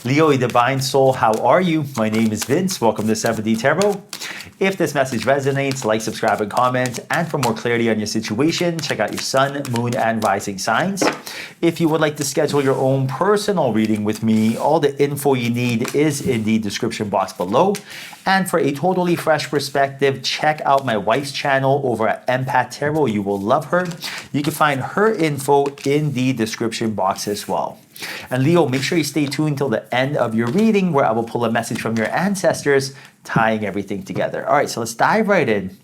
Leo, a divine soul, how are you? My name is Vince. Welcome to 7D Tarot. If this message resonates, like, subscribe, and comment. And for more clarity on your situation, check out your sun, moon, and rising signs. If you would like to schedule your own personal reading with me, all the info you need is in the description box below. And for a totally fresh perspective, check out my wife's channel over at Empath Tarot. You will love her. You can find her info in the description box as well. And Leo, make sure you stay tuned till the end of your reading where I will pull a message from your ancestors, tying everything together. All right, so let's dive right in.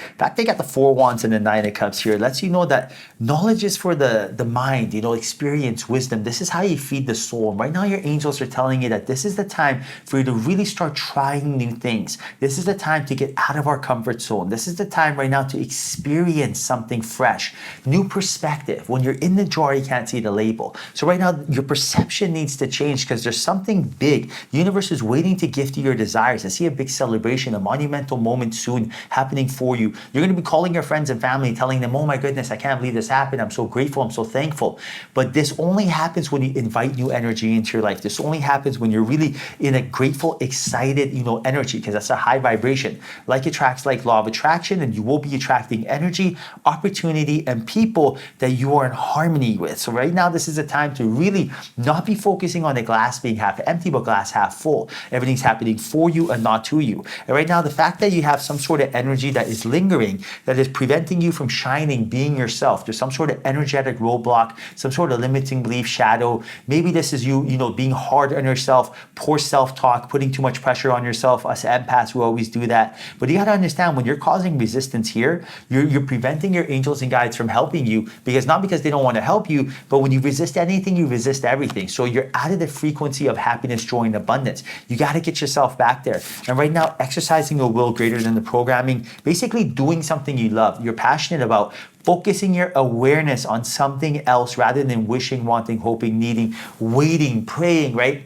In fact, they got the 4 Wands and the 9 of Cups here. It lets you know that knowledge is for the mind, experience, wisdom. This is how you feed the soul. And right now, your angels are telling you that this is the time for you to really start trying new things. This is the time to get out of our comfort zone. This is the time right now to experience something fresh, new perspective. When you're in the jar, you can't see the label. So right now, your perception needs to change because there's something big. The universe is waiting to gift you your desires. I see a big celebration, a monumental moment soon happening for you. You're going to be calling your friends and family, telling them, oh my goodness, I can't believe this happened. I'm so grateful. I'm so thankful. But this only happens when you invite new energy into your life. This only happens when you're really in a grateful, excited, energy, because that's a high vibration. Like attracts like, law of attraction, and you will be attracting energy, opportunity, and people that you are in harmony with. So right now, this is a time to really not be focusing on the glass being half empty, but glass half full. Everything's happening for you and not to you. And right now, the fact that you have some sort of energy that is lingering, that is preventing you from shining, being yourself. There's some sort of energetic roadblock, some sort of limiting belief, shadow. Maybe this is you, being hard on yourself, poor self-talk, putting too much pressure on yourself. Us empaths, we always do that. But you got to understand, when you're causing resistance here, you're preventing your angels and guides from helping you, not because they don't want to help you, but when you resist anything, you resist everything. So you're out of the frequency of happiness, joy, and abundance. You got to get yourself back there. And right now, exercising a will greater than the programming, basically doing something you love, you're passionate about, focusing your awareness on something else rather than wishing, wanting, hoping, needing, waiting, praying, right?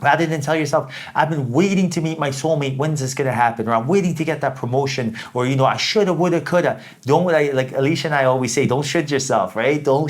Rather than tell yourself, I've been waiting to meet my soulmate, when's this gonna happen? Or I'm waiting to get that promotion, or I shoulda, woulda, coulda. Like Alicia and I always say, don't should yourself, right? Don't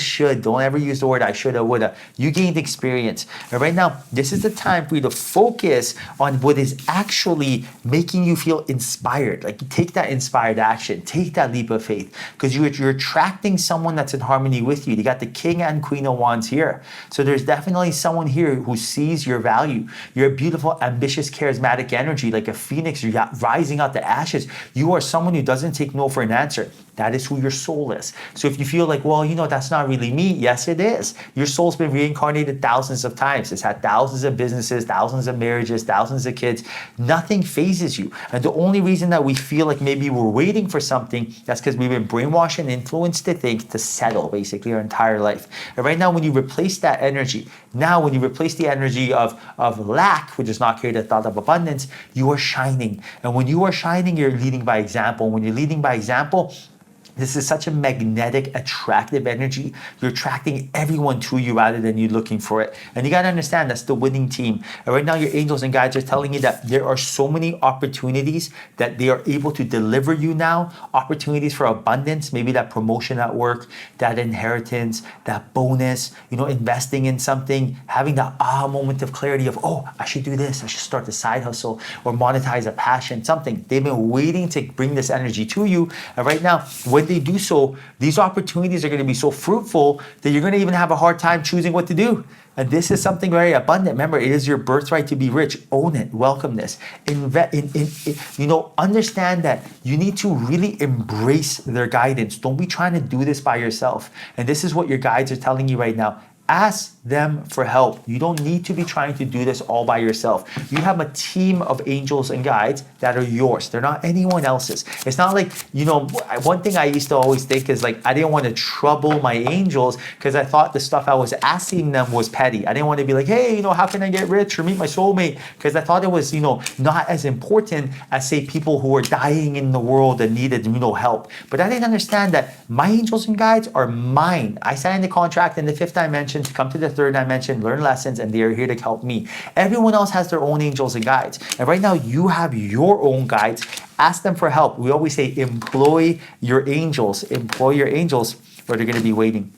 ever use the word I shoulda, woulda. You gained experience. And right now, this is the time for you to focus on what is actually making you feel inspired. Like, take that inspired action, take that leap of faith, because you're attracting someone that's in harmony with you. You got the King and Queen of Wands here. So there's definitely someone here who sees your value. You're a beautiful, ambitious, charismatic energy, like a phoenix. You're rising out the ashes. You are someone who doesn't take no for an answer. That is who your soul is. So if you feel like, well, that's not really me. Yes, it is. Your soul's been reincarnated thousands of times. It's had thousands of businesses, thousands of marriages, thousands of kids. Nothing phases you. And the only reason that we feel like maybe we're waiting for something, that's because we've been brainwashed and influenced to think to settle basically our entire life. And right now, when you replace that energy, when you replace the energy of lack, which is not created a thought of abundance, you are shining. And when you are shining, you're leading by example. When you're leading by example, this is such a magnetic, attractive energy. You're attracting everyone to you rather than you looking for it. And you got to understand, that's the winning team. And right now, your angels and guides are telling you that there are so many opportunities that they are able to deliver you now. Opportunities for abundance, maybe that promotion at work, that inheritance, that bonus, investing in something, having that aha moment of clarity of, oh, I should do this. I should start the side hustle or monetize a passion, something. They've been waiting to bring this energy to you. And right now, when they do so, these opportunities are going to be so fruitful that you're going to even have a hard time choosing what to do. And this is something very abundant. Remember, it is your birthright to be rich. Own it. Welcome this. Understand that you need to really embrace their guidance. Don't be trying to do this by yourself. And this is what your guides are telling you right now. Ask them for help. You don't need to be trying to do this all by yourself. You have a team of angels and guides that are yours. They're not anyone else's. It's not like, one thing I used to always think is like, I didn't want to trouble my angels because I thought the stuff I was asking them was petty. I didn't want to be like, hey, how can I get rich or meet my soulmate? Because I thought it was, not as important as, say, people who were dying in the world and needed, help. But I didn't understand that my angels and guides are mine. I signed the contract in the 5th dimension to come to the 3rd dimension, learn lessons, and they are here to help me. Everyone else has their own angels and guides. And right now, you have your own guides. Ask them for help. We always say, employ your angels, or they're going to be waiting.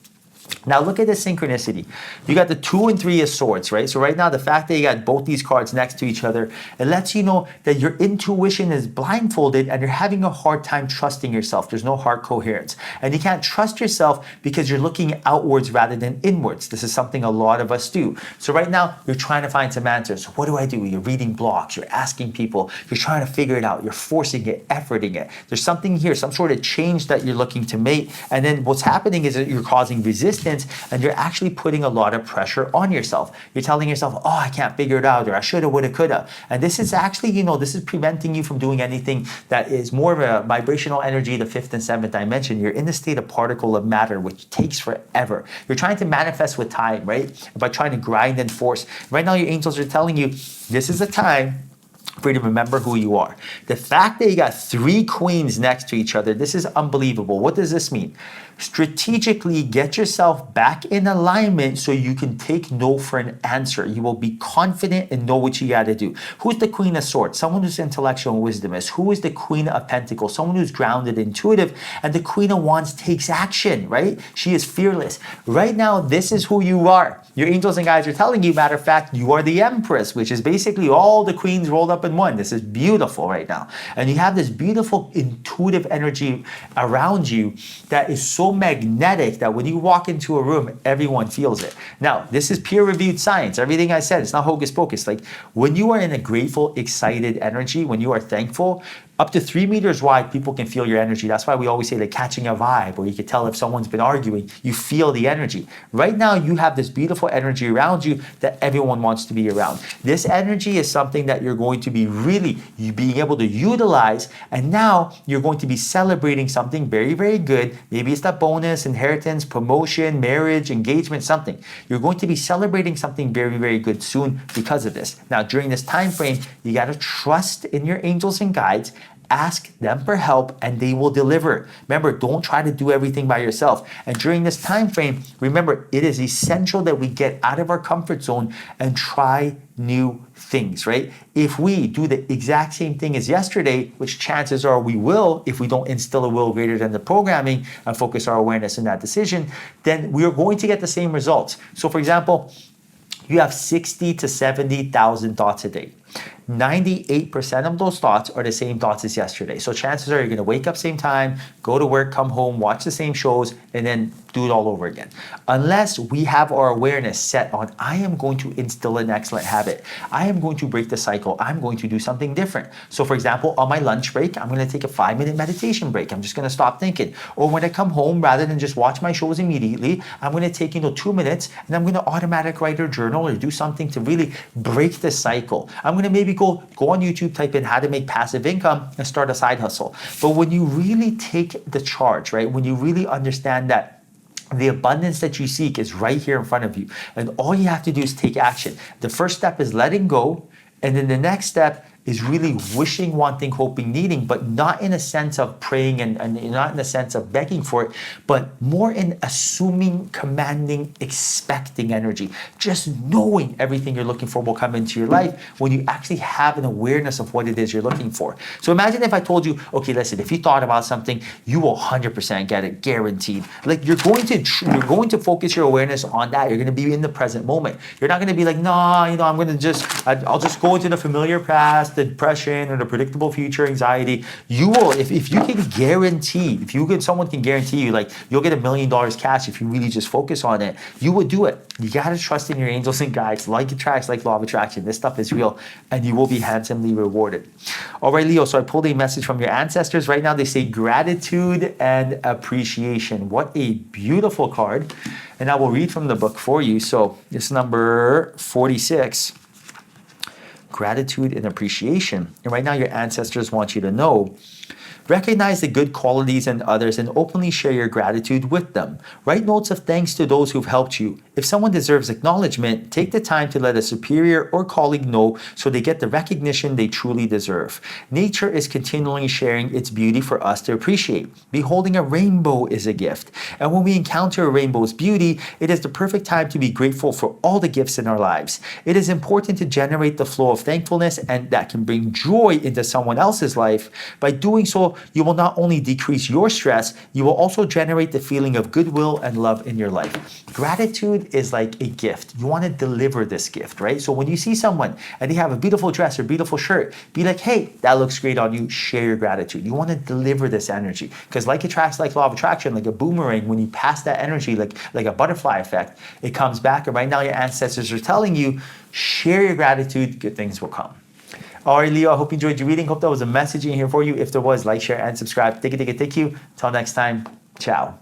Now look at the synchronicity. You got the 2 and 3 of swords, right? So right now, the fact that you got both these cards next to each other, it lets you know that your intuition is blindfolded and you're having a hard time trusting yourself. There's no heart coherence. And you can't trust yourself because you're looking outwards rather than inwards. This is something a lot of us do. So right now, you're trying to find some answers. So what do I do? You're reading blogs, you're asking people, you're trying to figure it out, you're forcing it, efforting it. There's something here, some sort of change that you're looking to make. And then what's happening is that you're causing resistance and you're actually putting a lot of pressure on yourself. You're telling yourself, oh, I can't figure it out, or I shoulda, woulda, coulda. And this is actually, this is preventing you from doing anything that is more of a vibrational energy, the 5th and 7th dimension. You're in the state of particle of matter, which takes forever. You're trying to manifest with time, right? By trying to grind and force. Right now, your angels are telling you, this is a time for you to remember who you are. The fact that you got 3 queens next to each other, this is unbelievable. What does this mean? Strategically get yourself back in alignment so you can take no for an answer. You will be confident and know what you got to do. Who's the Queen of Swords? Someone who's intellectual and wisdom is. Who is the Queen of Pentacles? Someone who's grounded, intuitive. And the Queen of Wands takes action, right? She is fearless. Right now, this is who you are. Your angels and guides are telling you, matter of fact, you are the Empress, which is basically all the queens rolled up in one. This is beautiful right now. And you have this beautiful intuitive energy around you that is so magnetic that when you walk into a room, everyone feels it. Now, this is peer-reviewed science. Everything I said, it's not hocus pocus. Like when you are in a grateful, excited energy, when you are thankful, up to 3 meters wide, people can feel your energy. That's why we always say like catching a vibe, or you can tell if someone's been arguing, you feel the energy. Right now, you have this beautiful energy around you that everyone wants to be around. This energy is something that you're going to be really being able to utilize. And now you're going to be celebrating something very, very good. Maybe it's that bonus, inheritance, promotion, marriage, engagement, something. You're going to be celebrating something very, very good soon because of this. Now, during this time frame, you got to trust in your angels and guides. Ask them for help and they will deliver. Remember, don't try to do everything by yourself. And during this time frame, remember, it is essential that we get out of our comfort zone and try new things, right? If we do the exact same thing as yesterday, which chances are we will, if we don't instill a will greater than the programming and focus our awareness in that decision, then we are going to get the same results. So for example, you have 60 to 70,000 thoughts a day. 98% of those thoughts are the same thoughts as yesterday. So chances are you're going to wake up same time, go to work, come home, watch the same shows, and then do it all over again. Unless we have our awareness set on, I am going to instill an excellent habit. I am going to break the cycle. I'm going to do something different. So for example, on my lunch break, I'm going to take a 5-minute meditation break. I'm just going to stop thinking. Or when I come home, rather than just watch my shows immediately, I'm going to take 2 minutes and I'm going to automatic write or journal or do something to really break the cycle. I'm going to maybe go on YouTube, type in how to make passive income and start a side hustle. But when you really take the charge, right? When you really understand that the abundance that you seek is right here in front of you, and all you have to do is take action. The first step is letting go, and then the next step is really wishing, wanting, hoping, needing, but not in a sense of praying and not in a sense of begging for it, but more in assuming, commanding, expecting energy. Just knowing everything you're looking for will come into your life when you actually have an awareness of what it is you're looking for. So imagine if I told you, okay, listen, if you thought about something, you will 100% get it, guaranteed. Like you're going to focus your awareness on that. You're going to be in the present moment. You're not going to be like, nah, I'll just go into the familiar past, the depression or the predictable future anxiety. You will, if you can guarantee, someone can guarantee you like you'll get $1 million cash if you really just focus on it, you will do it. You got to trust in your angels and guides. Like attracts like law of attraction. This stuff is real and you will be handsomely rewarded. All right, Leo, so I pulled a message from your ancestors. Right now they say gratitude and appreciation. What a beautiful card. And I will read from the book for you. So it's number 46. Gratitude and appreciation. And right now your ancestors want you to know, recognize the good qualities in others and openly share your gratitude with them. Write notes of thanks to those who've helped you. If someone deserves acknowledgement, take the time to let a superior or colleague know so they get the recognition they truly deserve. Nature is continually sharing its beauty for us to appreciate. Beholding a rainbow is a gift. And when we encounter a rainbow's beauty, it is the perfect time to be grateful for all the gifts in our lives. It is important to generate the flow of thankfulness and that can bring joy into someone else's life. By doing so, Also, you will not only decrease your stress, you will also generate the feeling of goodwill and love in your life. Gratitude is like a gift. You want to deliver this gift, right? So when you see someone and they have a beautiful dress or beautiful shirt, be like, hey, that looks great on you. Share your gratitude. You want to deliver this energy because like attracts like law of attraction, like a boomerang, when you pass that energy, like a butterfly effect, it comes back. And right now your ancestors are telling you, share your gratitude, good things will come. All right, Leo, I hope you enjoyed your reading. Hope that was a message in here for you. If there was, like, share, and subscribe. Thank you. Till next time, ciao.